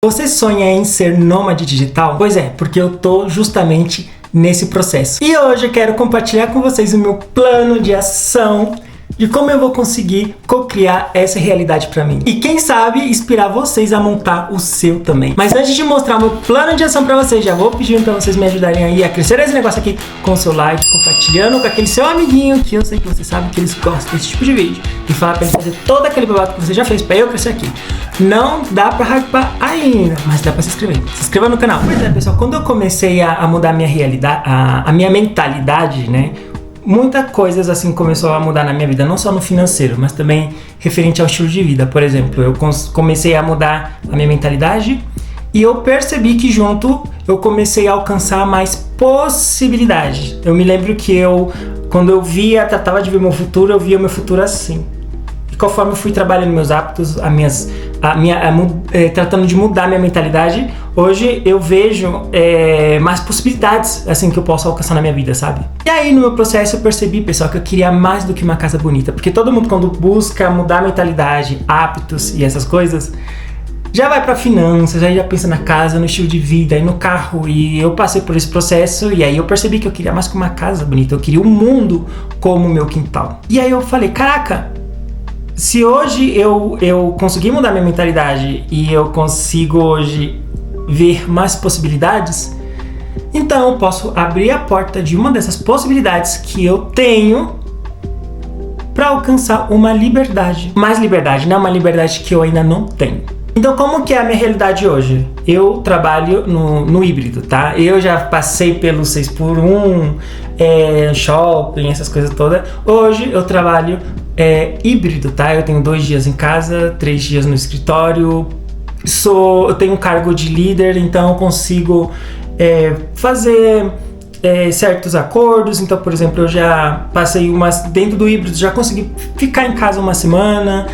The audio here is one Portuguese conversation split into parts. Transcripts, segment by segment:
Você sonha em ser nômade digital? Pois é, porque eu tô justamente nesse processo. E hoje eu quero compartilhar com vocês o meu plano de ação de como eu vou conseguir co-criar essa realidade pra mim. E quem sabe inspirar vocês a montar o seu também. Mas antes de mostrar o meu plano de ação pra vocês, já vou pedindo pra vocês me ajudarem aí a crescer esse negócio aqui com o seu like, compartilhando com aquele seu amiguinho que eu sei que você sabe que eles gostam desse tipo de vídeo. E falar pra ele fazer todo aquele babado que você já fez pra eu crescer aqui. Não dá pra hypar ainda, mas dá pra se inscrever. Se inscreva no canal. Pois é, pessoal, quando eu comecei a mudar a minha realidade, a minha mentalidade, né? Muitas coisas assim começou a mudar na minha vida, não só no financeiro, mas também referente ao estilo de vida. Por exemplo, eu comecei a mudar a minha mentalidade e eu percebi que junto eu comecei a alcançar mais possibilidades. Eu me lembro que quando eu tratava de ver meu futuro, eu via meu futuro assim. E conforme eu fui trabalhando meus hábitos, tratando de mudar minha mentalidade, hoje eu vejo mais possibilidades assim que eu posso alcançar na minha vida, sabe? E aí no meu processo eu percebi, pessoal, que eu queria mais do que uma casa bonita, porque todo mundo quando busca mudar a mentalidade, hábitos e essas coisas, já vai pra finanças, aí já pensa na casa, no estilo de vida e no carro. E eu passei por esse processo e aí eu percebi que eu queria mais que uma casa bonita, eu queria um mundo como o meu quintal. E aí eu falei, caraca, se hoje eu conseguir mudar minha mentalidade e eu consigo hoje ver mais possibilidades, então eu posso abrir a porta de uma dessas possibilidades que eu tenho para alcançar uma liberdade. Mais liberdade, né? Uma liberdade que eu ainda não tenho. Então, como que é a minha realidade hoje? Eu trabalho no híbrido, tá? Eu já passei pelo 6x1, shopping, essas coisas todas. Hoje eu trabalho híbrido, tá? Eu tenho 2 dias em casa, 3 dias no escritório. Eu tenho um cargo de líder, então eu consigo fazer certos acordos. Então, por exemplo, eu já passei dentro do híbrido, já consegui ficar em casa uma semana.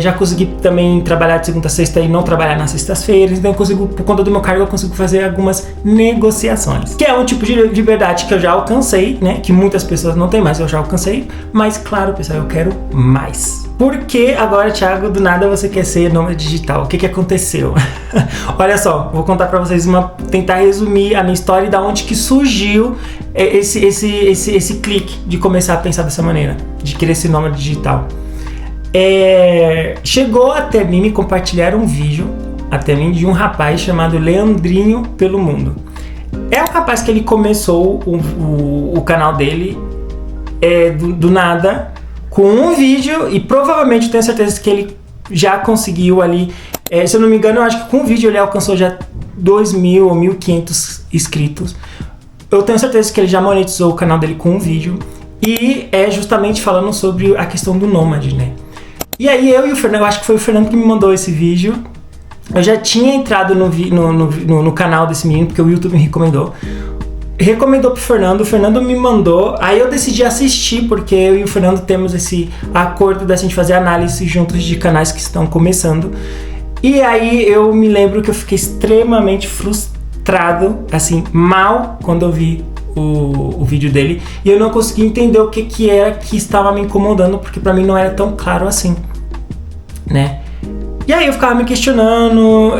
Já consegui também trabalhar de segunda a sexta e não trabalhar nas sextas-feiras. Então eu consigo, por conta do meu cargo, eu consigo fazer algumas negociações, que é um tipo de liberdade que eu já alcancei, né? Que muitas pessoas não têm mais, eu já alcancei. Mas claro, pessoal, eu quero mais. Por que agora, Thiago, do nada você quer ser nômade digital? O que aconteceu? Olha só, vou contar pra vocês tentar resumir a minha história e da onde que surgiu esse clique de começar a pensar dessa maneira, de querer ser nômade digital. Chegou até mim, me compartilharam um vídeo até mim de um rapaz chamado Leandrinho pelo Mundo. É um rapaz que ele começou o canal dele do nada com um vídeo e provavelmente tenho certeza que ele já conseguiu ali, se eu não me engano, eu acho que com um vídeo ele alcançou já 2.000 ou 1.500 inscritos. Eu tenho certeza que ele já monetizou o canal dele com um vídeo e justamente falando sobre a questão do nômade, né? E aí eu e o Fernando, eu acho que foi o Fernando que me mandou esse vídeo. Eu já tinha entrado no canal desse menino, porque o YouTube me recomendou pro Fernando, o Fernando me mandou, aí eu decidi assistir, porque eu e o Fernando temos esse acordo da gente fazer análise juntos de canais que estão começando. E aí eu me lembro que eu fiquei extremamente frustrado, assim, mal, quando eu vi o vídeo dele, e eu não consegui entender o que era que estava me incomodando, porque pra mim não era tão claro assim, né? E aí eu ficava me questionando,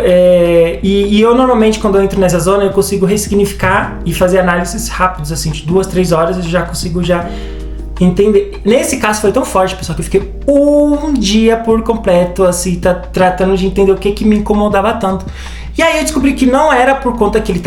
e eu normalmente quando eu entro nessa zona eu consigo ressignificar e fazer análises rápidas, assim, de 2, 3 horas eu já consigo entender. Nesse caso foi tão forte, pessoal, que eu fiquei um dia por completo, assim, tratando de entender o que me incomodava tanto. E aí eu descobri que não era por conta que ele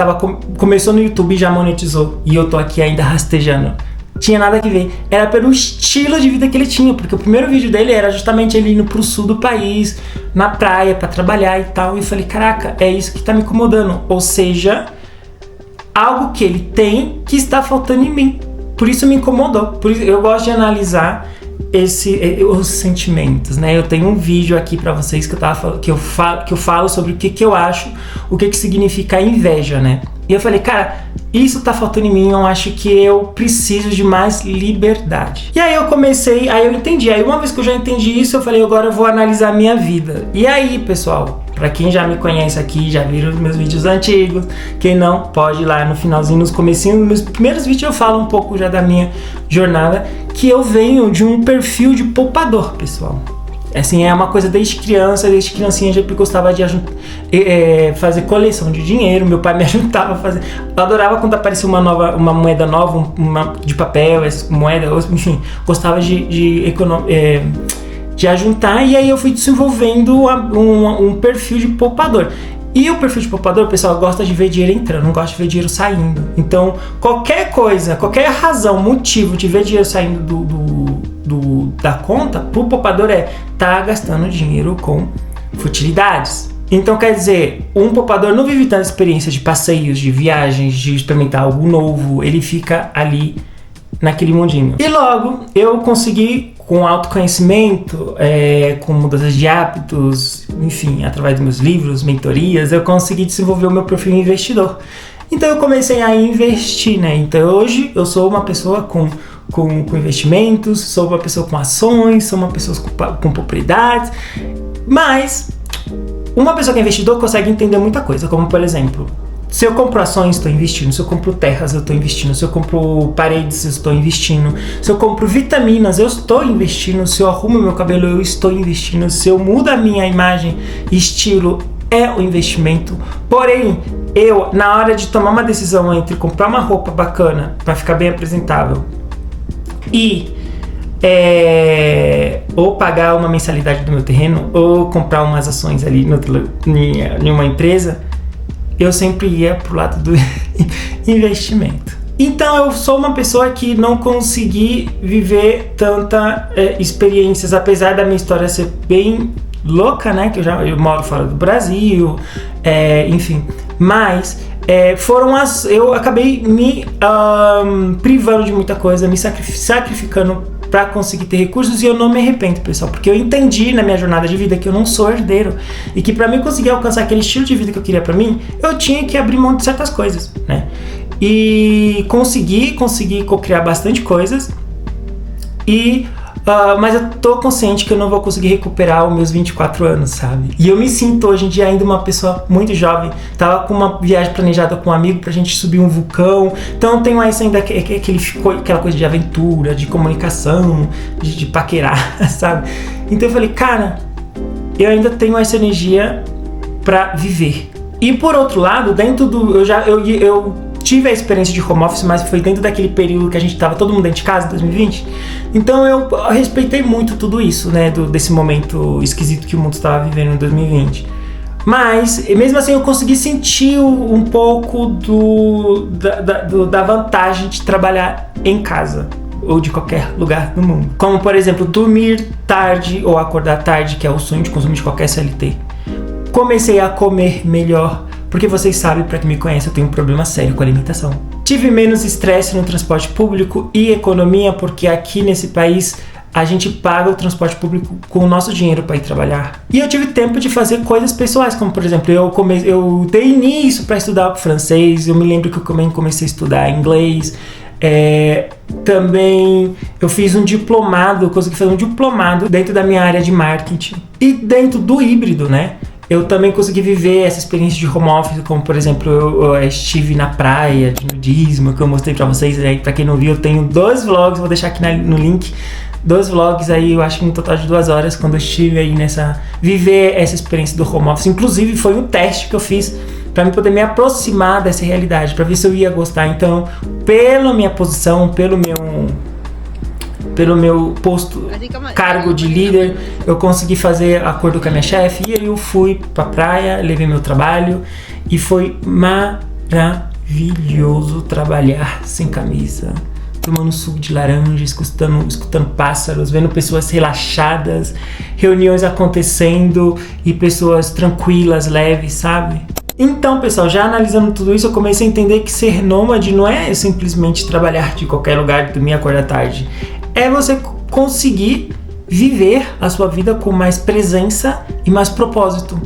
começou no YouTube e já monetizou, e eu tô aqui ainda rastejando. Tinha nada a ver. Era pelo estilo de vida que ele tinha, porque o primeiro vídeo dele era justamente ele indo pro sul do país, na praia, pra trabalhar e tal. E eu falei, caraca, é isso que tá me incomodando. Ou seja, algo que ele tem que está faltando em mim. Por isso me incomodou. Por isso eu gosto de analisar os sentimentos, né? Eu tenho um vídeo aqui pra vocês que eu falo sobre o que eu acho, o que significa a inveja, né? E eu falei, cara, isso tá faltando em mim, eu acho que eu preciso de mais liberdade. E aí eu entendi. Aí uma vez que eu já entendi isso, eu falei, agora eu vou analisar a minha vida. E aí, pessoal, pra quem já me conhece aqui, já viram os meus vídeos antigos, quem não, pode ir lá no finalzinho, nos comecinhos, nos meus primeiros vídeos eu falo um pouco já da minha jornada, que eu venho de um perfil de poupador, pessoal. Assim, é uma coisa desde criancinha eu já gostava de fazer coleção de dinheiro. Meu pai me ajudava a fazer. Eu adorava quando aparecia uma moeda nova, de papel, essas moedas, enfim, gostava de ajuntar. E aí eu fui desenvolvendo um perfil de poupador. E o perfil de poupador, o pessoal gosta de ver dinheiro entrando, não gosta de ver dinheiro saindo. Então, qualquer coisa, qualquer razão, motivo de ver dinheiro saindo da conta, pro poupador tá gastando dinheiro com futilidades. Então, quer dizer, um poupador não vive tanta experiência de passeios, de viagens, de experimentar algo novo, ele fica ali naquele mundinho. E logo, eu consegui, com autoconhecimento, com mudanças de hábitos, enfim, através dos meus livros, mentorias, eu consegui desenvolver o meu perfil investidor. Então eu comecei a investir, né? Então hoje eu sou uma pessoa com investimentos, sou uma pessoa com ações, sou uma pessoa com propriedades, mas uma pessoa que é investidor consegue entender muita coisa, como por exemplo, se eu compro ações, estou investindo. Se eu compro terras, eu estou investindo. Se eu compro paredes, eu estou investindo. Se eu compro vitaminas, eu estou investindo. Se eu arrumo meu cabelo, eu estou investindo. Se eu mudo a minha imagem e estilo, é um investimento. Porém, eu, na hora de tomar uma decisão entre comprar uma roupa bacana para ficar bem apresentável e ou pagar uma mensalidade do meu terreno ou comprar umas ações ali em uma empresa, eu sempre ia pro lado do investimento. Então eu sou uma pessoa que não consegui viver tanta experiências, apesar da minha história ser bem louca, né? Que eu moro fora do Brasil, enfim. Mas eu acabei me privando de muita coisa, me sacrificando para conseguir ter recursos, e eu não me arrependo, pessoal, porque eu entendi na minha jornada de vida que eu não sou herdeiro e que para mim conseguir alcançar aquele estilo de vida que eu queria para mim, eu tinha que abrir mão de certas coisas, né? E consegui co-criar bastante coisas, mas eu tô consciente que eu não vou conseguir recuperar os meus 24 anos, sabe? E eu me sinto hoje em dia ainda uma pessoa muito jovem. Tava com uma viagem planejada com um amigo pra gente subir um vulcão. Então eu tenho ainda aquela coisa de aventura, de comunicação, de paquerar, sabe? Então eu falei, cara, eu ainda tenho essa energia pra viver. E por outro lado, eu tive a experiência de home office, mas foi dentro daquele período que a gente estava todo mundo dentro de casa, 2020. Então eu respeitei muito tudo isso, né, desse momento esquisito que o mundo estava vivendo em 2020. Mas, mesmo assim, eu consegui sentir um pouco da vantagem de trabalhar em casa ou de qualquer lugar do mundo. Como, por exemplo, dormir tarde ou acordar tarde, que é o sonho de consumo de qualquer CLT. Comecei a comer melhor, porque vocês sabem, para quem me conhece, eu tenho um problema sério com a alimentação. Tive menos estresse no transporte público e economia, porque aqui nesse país a gente paga o transporte público com o nosso dinheiro para ir trabalhar. E eu tive tempo de fazer coisas pessoais, como por exemplo, eu dei início para estudar francês, eu me lembro que eu também comecei a estudar inglês. Também eu fiz consegui fazer um diplomado dentro da minha área de marketing. E dentro do híbrido, né? Eu também consegui viver essa experiência de home office, como por exemplo, eu estive na praia de nudismo, que eu mostrei pra vocês, né? Pra quem não viu, eu tenho 2 vlogs, vou deixar aqui no link, 2 vlogs aí, eu acho que no total de 2 horas, quando eu estive aí viver essa experiência do home office. Inclusive foi um teste que eu fiz pra me poder me aproximar dessa realidade, pra ver se eu ia gostar. Então, pela minha posição, pelo meu posto, cargo de líder, eu consegui fazer acordo com a minha chefe, e aí eu fui pra praia, levei meu trabalho, e foi maravilhoso trabalhar sem camisa, tomando suco de laranja, escutando pássaros, vendo pessoas relaxadas, reuniões acontecendo e pessoas tranquilas, leves, sabe? Então, pessoal, já analisando tudo isso, eu comecei a entender que ser nômade não é simplesmente trabalhar de qualquer lugar, dormir e acordar tarde. É você conseguir viver a sua vida com mais presença e mais propósito.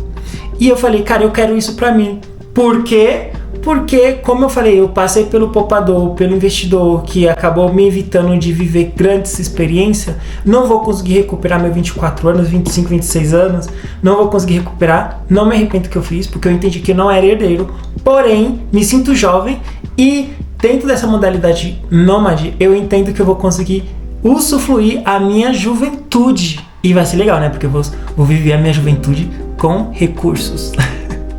E eu falei, cara, eu quero isso pra mim. Por quê? Porque, como eu falei, eu passei pelo poupador, pelo investidor, que acabou me evitando de viver grandes experiências. Não vou conseguir recuperar meus 24 anos, 25, 26 anos. Não vou conseguir recuperar. Não me arrependo do que eu fiz, porque eu entendi que eu não era herdeiro. Porém, me sinto jovem e dentro dessa modalidade nômade, eu entendo que eu vou conseguir usufruir a minha juventude E vai ser legal, né? Porque eu vou viver a minha juventude com recursos.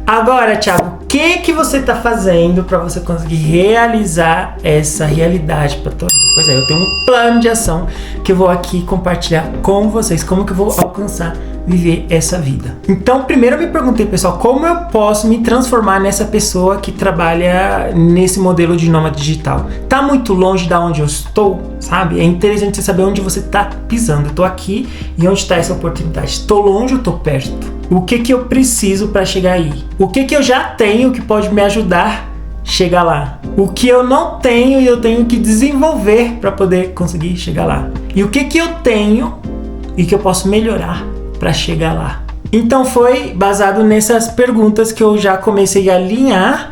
Agora, Thiago, o que você tá fazendo para você conseguir realizar essa realidade para tua vida? Pois é, eu tenho um plano de ação que eu vou aqui compartilhar com vocês, como que eu vou alcançar viver essa vida. Então, primeiro eu me perguntei, pessoal, como eu posso me transformar nessa pessoa que trabalha nesse modelo de nômade digital? Tá muito longe da onde eu estou, sabe? É interessante você saber onde você tá pisando. Eu tô aqui e onde está essa oportunidade? Estou longe ou tô perto? O que eu preciso para chegar aí? O que eu já tenho que pode me ajudar a chegar lá? O que eu não tenho e eu tenho que desenvolver para poder conseguir chegar lá? E o que eu tenho e que eu posso melhorar para chegar lá? Então foi baseado nessas perguntas que eu já comecei a alinhar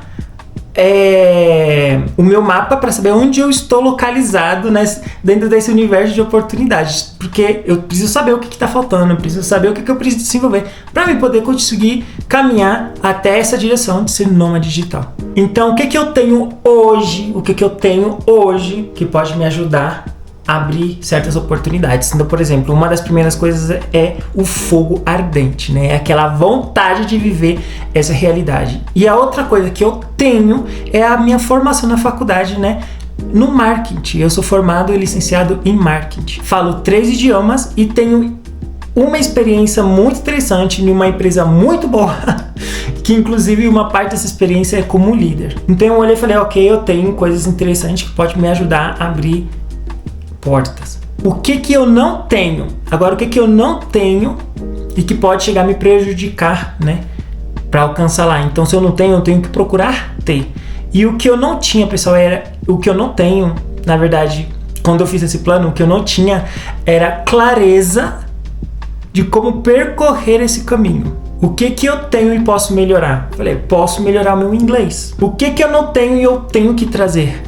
o meu mapa para saber onde eu estou localizado dentro desse universo de oportunidades, porque eu preciso saber o que está faltando, eu preciso saber o que eu preciso desenvolver para me poder conseguir caminhar até essa direção de ser nômade digital. Então, o que eu tenho hoje, que pode me ajudar a abrir certas oportunidades? Então, por exemplo, uma das primeiras coisas é o fogo ardente, né? É aquela vontade de viver essa realidade. E a outra coisa que eu tenho é a minha formação na faculdade, né? No marketing. Eu sou formado e licenciado em marketing. Falo 3 idiomas e tenho uma experiência muito interessante em uma empresa muito boa, que inclusive uma parte dessa experiência é como líder. Então eu olhei e falei, ok, eu tenho coisas interessantes que podem me ajudar a abrir portas. O que eu não tenho? Agora, o que eu não tenho e que pode chegar a me prejudicar, né? Para alcançar lá. Então, se eu não tenho, eu tenho que procurar ter. E o que eu não tinha, pessoal, o que eu não tenho, na verdade, quando eu fiz esse plano, o que eu não tinha era clareza de como percorrer esse caminho. O que eu tenho e posso melhorar? Falei, posso melhorar o meu inglês. O que eu não tenho e eu tenho que trazer?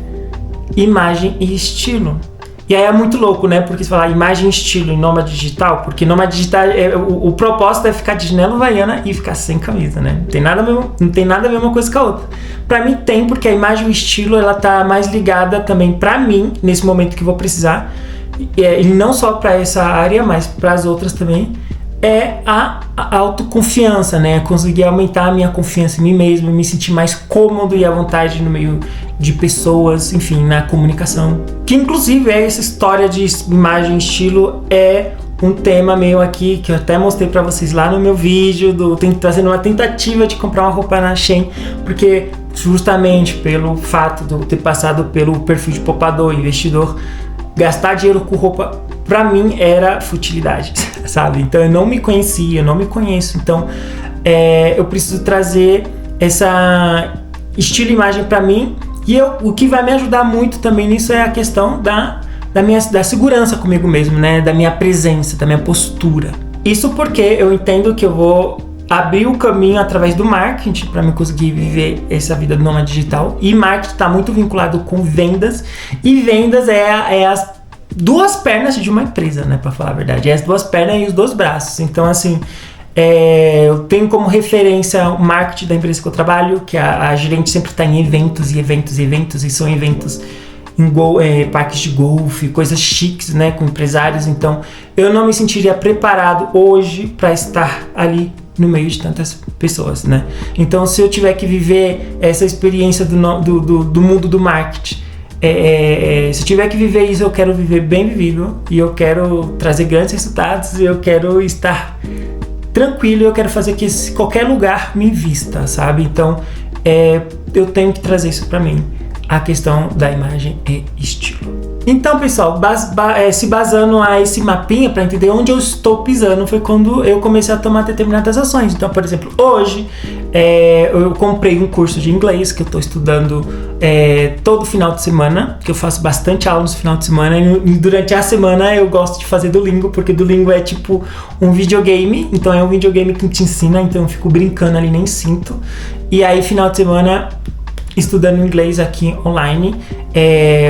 Imagem e estilo. E aí é muito louco, né? Porque você fala imagem e estilo em nômade digital, porque nômade digital, o propósito é ficar de chinelo havaiana e ficar sem camisa, né? Não tem nada a ver uma coisa com a outra. Pra mim tem, porque a imagem e o estilo, ela tá mais ligada também pra mim, nesse momento que eu vou precisar, e não só pra essa área, mas pras outras também, é a autoconfiança, né? Conseguir aumentar a minha confiança em mim mesmo, me sentir mais cômodo e à vontade no meio de pessoas, enfim, na comunicação. Que inclusive essa história de imagem e estilo é um tema meu aqui, que eu até mostrei pra vocês lá no meu vídeo, trazendo uma tentativa de comprar uma roupa na Shein, porque justamente pelo fato de eu ter passado pelo perfil de poupador, investidor, gastar dinheiro com roupa pra mim era futilidade, sabe? Então eu não me conhecia, eu não me conheço, então eu preciso trazer essa estilo e imagem pra mim, e o que vai me ajudar muito também nisso é a questão da segurança comigo mesmo, né? Da minha presença, da minha postura. Isso porque eu entendo que eu vou abrir o caminho através do marketing para me conseguir viver essa vida do nômade digital, e marketing está muito vinculado com vendas, e vendas é as duas pernas de uma empresa, né, para falar a verdade, é as duas pernas e os dois braços. Então assim, eu tenho como referência o marketing da empresa que eu trabalho, que a gerente sempre está em eventos, e são eventos em parques de golfe, coisas chiques, né, com empresários. Então eu não me sentiria preparado hoje para estar ali no meio de tantas pessoas, né? Então se eu tiver que viver essa experiência do mundo do marketing, se eu tiver que viver isso, eu quero viver bem vivido, e eu quero trazer grandes resultados, e eu quero estar tranquilo, eu quero fazer que qualquer lugar me invista, sabe? Então eu tenho que trazer isso para mim, a questão da imagem e estilo. Então, pessoal, se basando a esse mapinha para entender onde eu estou pisando, foi quando eu comecei a tomar determinadas ações. Então, por exemplo, hoje eu comprei um curso de inglês que eu estou estudando todo final de semana, que eu faço bastante aula no final de semana, e durante a semana eu gosto de fazer Duolingo, porque Duolingo é tipo um videogame, então é um videogame que te ensina, então eu fico brincando ali, nem sinto. E aí, final de semana, estudando inglês aqui online,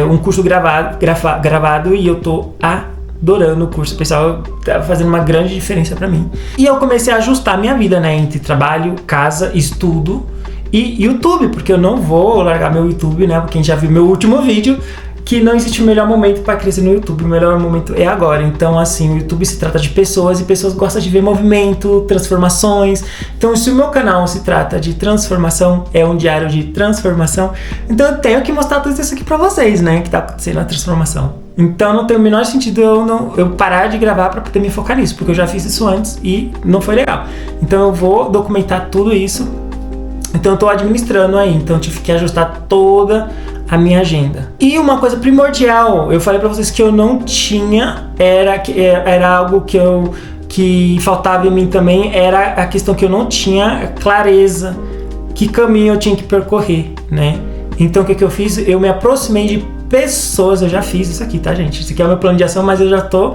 um curso gravado, e eu tô adorando o curso, pessoal, tá fazendo uma grande diferença pra mim. E eu comecei a ajustar a minha vida, né, entre trabalho, casa, estudo e YouTube, porque eu não vou largar meu YouTube, né, quem já viu meu último vídeo, que não existe o melhor momento para crescer no YouTube, o melhor momento é agora. Então, assim, o YouTube se trata de pessoas e pessoas gostam de ver movimento, transformações. Então, se o meu canal se trata de transformação, é um diário de transformação, então eu tenho que mostrar tudo isso aqui para vocês, né, que tá acontecendo a transformação. Então, não tem o menor sentido eu parar de gravar para poder me focar nisso, porque eu já fiz isso antes e não foi legal. Então, eu vou documentar tudo isso. Então, eu tô administrando aí, então eu tive que ajustar toda a minha agenda. E uma coisa primordial, eu falei pra vocês que eu não tinha, era algo que faltava em mim também, era a questão que eu não tinha clareza que caminho eu tinha que percorrer, né? Então o que eu fiz? Eu me aproximei de pessoas, eu já fiz isso aqui, tá, gente? Isso aqui é o meu plano de ação, mas eu já tá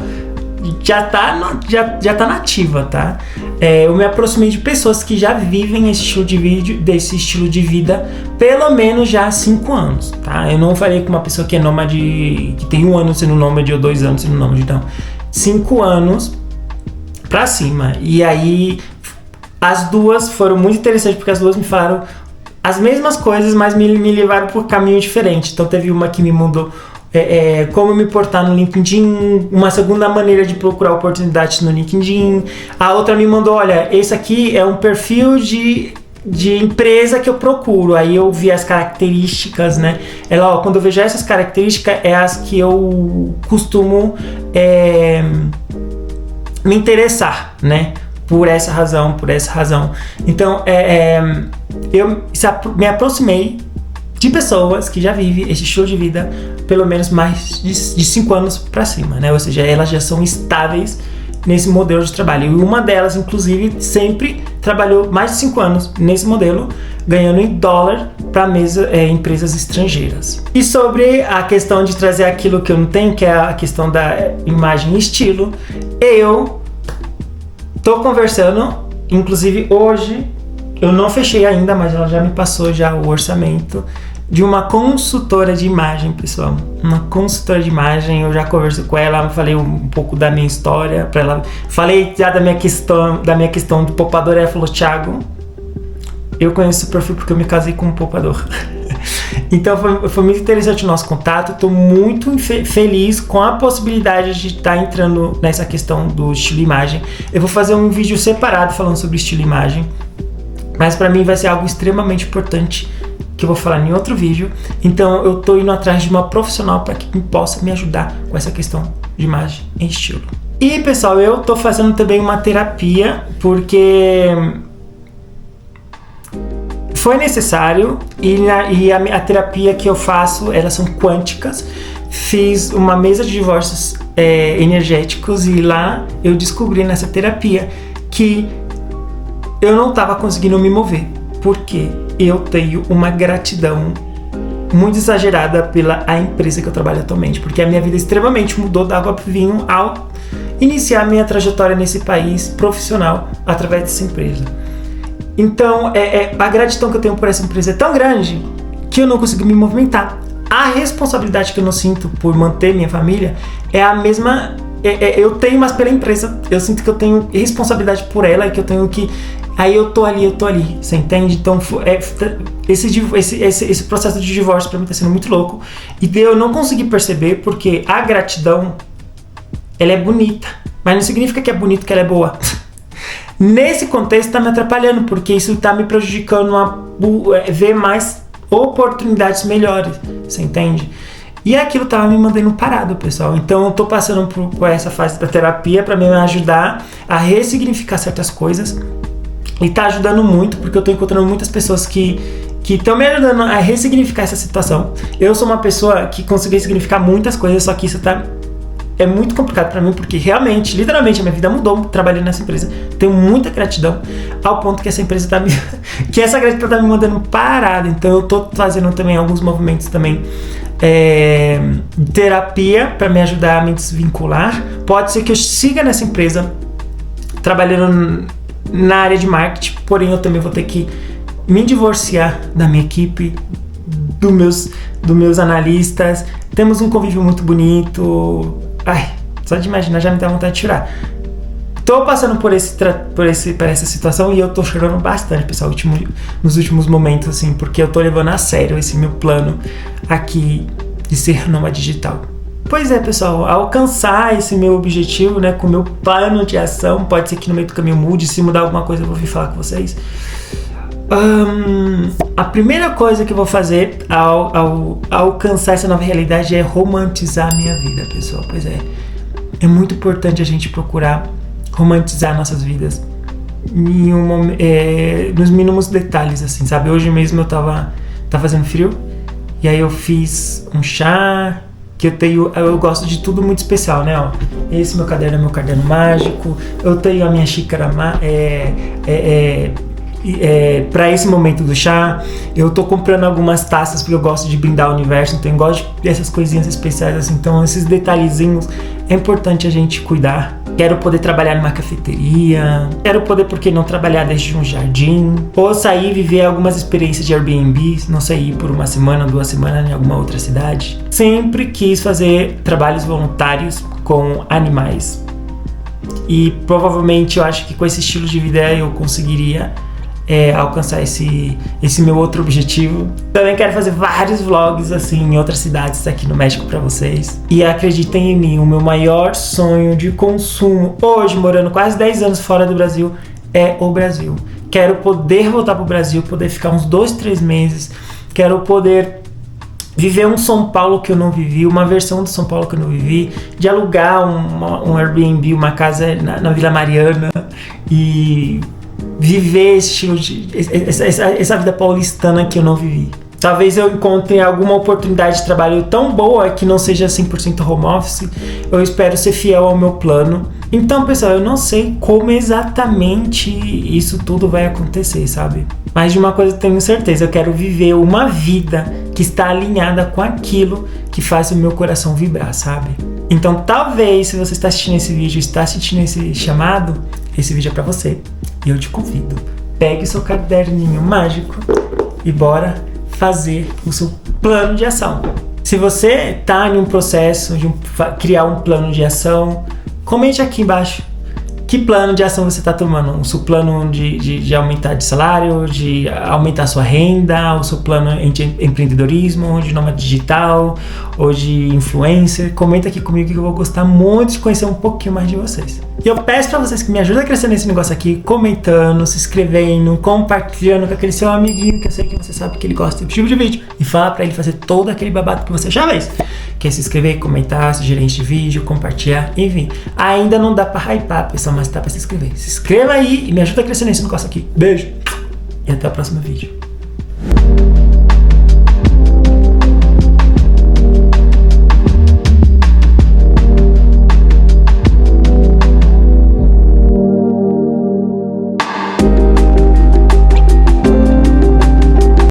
nativa, tá? Eu me aproximei de pessoas que já vivem desse estilo de vida pelo menos já há 5 anos, tá? Eu não falei com uma pessoa que é nômade, que tem 1 ano sendo nômade ou 2 anos sendo nômade, não. 5 anos pra cima. E aí as duas foram muito interessantes porque as duas me falaram as mesmas coisas, mas me levaram por caminho diferente. Então teve uma que me mandou como me portar no LinkedIn, uma segunda maneira de procurar oportunidades no LinkedIn. A outra me mandou, olha, esse aqui é um perfil de empresa que eu procuro. Aí eu vi as características, né? Ela, quando eu vejo essas características, é as que eu costumo me interessar, né? Por essa razão. Então, eu me aproximei de pessoas que já vivem esse estilo de vida pelo menos mais de 5 anos para cima, né? Ou seja, elas já são estáveis nesse modelo de trabalho. E uma delas, inclusive, sempre trabalhou mais de 5 anos nesse modelo, ganhando em dólar para empresas estrangeiras. E sobre a questão de trazer aquilo que eu não tenho, que é a questão da imagem e estilo, eu tô conversando, inclusive hoje, eu não fechei ainda, mas ela já me passou já o orçamento de uma consultora de imagem, pessoal. Uma consultora de imagem, eu já conversei com ela, falei um pouco da minha história para ela. Falei já da minha questão do poupador, ela falou, Thiago, eu conheço o perfil porque eu me casei com um poupador. Então foi muito interessante o nosso contato. Estou muito feliz com a possibilidade de estar entrando nessa questão do estilo imagem. Eu vou fazer um vídeo separado falando sobre estilo imagem, mas para mim vai ser algo extremamente importante que eu vou falar em outro vídeo. Então eu tô indo atrás de uma profissional para que possa me ajudar com essa questão de imagem e estilo. E pessoal, eu tô fazendo também uma terapia porque foi necessário e a terapia que eu faço, elas são quânticas. Fiz uma mesa de divórcios energéticos e lá eu descobri nessa terapia que eu não estava conseguindo me mover, porque eu tenho uma gratidão muito exagerada pela empresa que eu trabalho atualmente, porque a minha vida extremamente mudou da água pro vinho ao iniciar minha trajetória nesse país profissional através dessa empresa. Então, a gratidão que eu tenho por essa empresa é tão grande que eu não consigo me movimentar. A responsabilidade que eu não sinto por manter minha família é a mesma. Eu tenho, mas pela empresa. Eu sinto que eu tenho responsabilidade por ela e que eu tenho que. Aí eu tô ali. Você entende? Então, esse processo de divórcio pra mim tá sendo muito louco. E eu não consegui perceber porque a gratidão, ela é bonita. Mas não significa que é bonito que ela é boa. Nesse contexto tá me atrapalhando, porque isso tá me prejudicando a ver mais oportunidades melhores, você entende? E aquilo tava me mantendo parado, pessoal. Então eu tô passando por essa fase da terapia para me ajudar a ressignificar certas coisas. E tá ajudando muito, porque eu tô encontrando muitas pessoas que estão me ajudando a ressignificar essa situação. Eu sou uma pessoa que consegue ressignificar muitas coisas, só que isso é muito complicado pra mim, porque realmente, literalmente, a minha vida mudou trabalhando nessa empresa. Tenho muita gratidão, ao ponto que essa empresa que essa gratidão tá me mandando parada. Então eu tô fazendo também alguns movimentos também de terapia pra me ajudar a me desvincular. Pode ser que eu siga nessa empresa trabalhando na área de marketing, porém eu também vou ter que me divorciar da minha equipe, dos meus analistas. Temos um convívio muito bonito. Ai, só de imaginar já me dá vontade de chorar. Tô passando por essa situação e eu tô chorando bastante, pessoal, nos últimos momentos, assim, porque eu tô levando a sério esse meu plano aqui de ser nômade digital. Pois é, pessoal, alcançar esse meu objetivo, né, com o meu plano de ação, pode ser que no meio do caminho mude, se mudar alguma coisa eu vou vir falar com vocês. A primeira coisa que eu vou fazer ao alcançar essa nova realidade é romantizar a minha vida, pessoal. Pois é, é muito importante a gente procurar romantizar nossas vidas nos mínimos detalhes, assim, sabe? Hoje mesmo tá fazendo frio, e aí eu fiz um chá, que eu gosto de tudo muito especial, né? Ó, esse meu caderno é meu caderno mágico, eu tenho a minha xícara para esse momento do chá, eu tô comprando algumas taças porque eu gosto de brindar o universo, então eu gosto dessas coisinhas especiais, assim, então esses detalhezinhos é importante a gente cuidar. Quero poder trabalhar numa cafeteria, quero poder, por que não, trabalhar desde um jardim, ou sair e viver algumas experiências de Airbnb, não sei, ir por uma semana, 2 semanas em alguma outra cidade. Sempre quis fazer trabalhos voluntários com animais, e provavelmente eu acho que com esse estilo de vida eu conseguiria alcançar esse meu outro objetivo. Também quero fazer vários vlogs assim em outras cidades aqui no México para vocês. E acreditem em mim, o meu maior sonho de consumo hoje, morando quase 10 anos fora do Brasil, é o Brasil. Quero poder voltar pro Brasil, poder ficar uns 2, 3 meses. Quero poder viver um São Paulo que eu não vivi, uma versão do São Paulo que eu não vivi, de alugar um Airbnb, uma casa na Vila Mariana e viver esse estilo essa vida paulistana que eu não vivi. Talvez eu encontre alguma oportunidade de trabalho tão boa que não seja 100% home office. Eu espero ser fiel ao meu plano. Então, pessoal, eu não sei como exatamente isso tudo vai acontecer, sabe? Mas de uma coisa eu tenho certeza, eu quero viver uma vida que está alinhada com aquilo que faz o meu coração vibrar, sabe? Então, talvez, se você está assistindo esse vídeo, está assistindo esse chamado, esse vídeo é pra você. E eu te convido, pegue o seu caderninho mágico e bora fazer o seu plano de ação. Se você está em um processo de criar um plano de ação, comente aqui embaixo que plano de ação você está tomando. O seu plano de aumentar de salário, de aumentar a sua renda, o seu plano de empreendedorismo, de nômade digital ou de influencer. Comenta aqui comigo que eu vou gostar muito de conhecer um pouquinho mais de vocês. E eu peço para vocês que me ajudem a crescer nesse negócio aqui, comentando, se inscrevendo, compartilhando com aquele seu amiguinho que eu sei que você sabe que ele gosta desse tipo de vídeo, e fala para ele fazer todo aquele babado que você já fez, que é se inscrever, comentar, sugerir este vídeo, compartilhar, enfim. Ainda não dá para hypar, pessoal, mas dá para se inscrever. Se inscreva aí e me ajuda a crescer nesse negócio aqui. Beijo e até o próximo vídeo.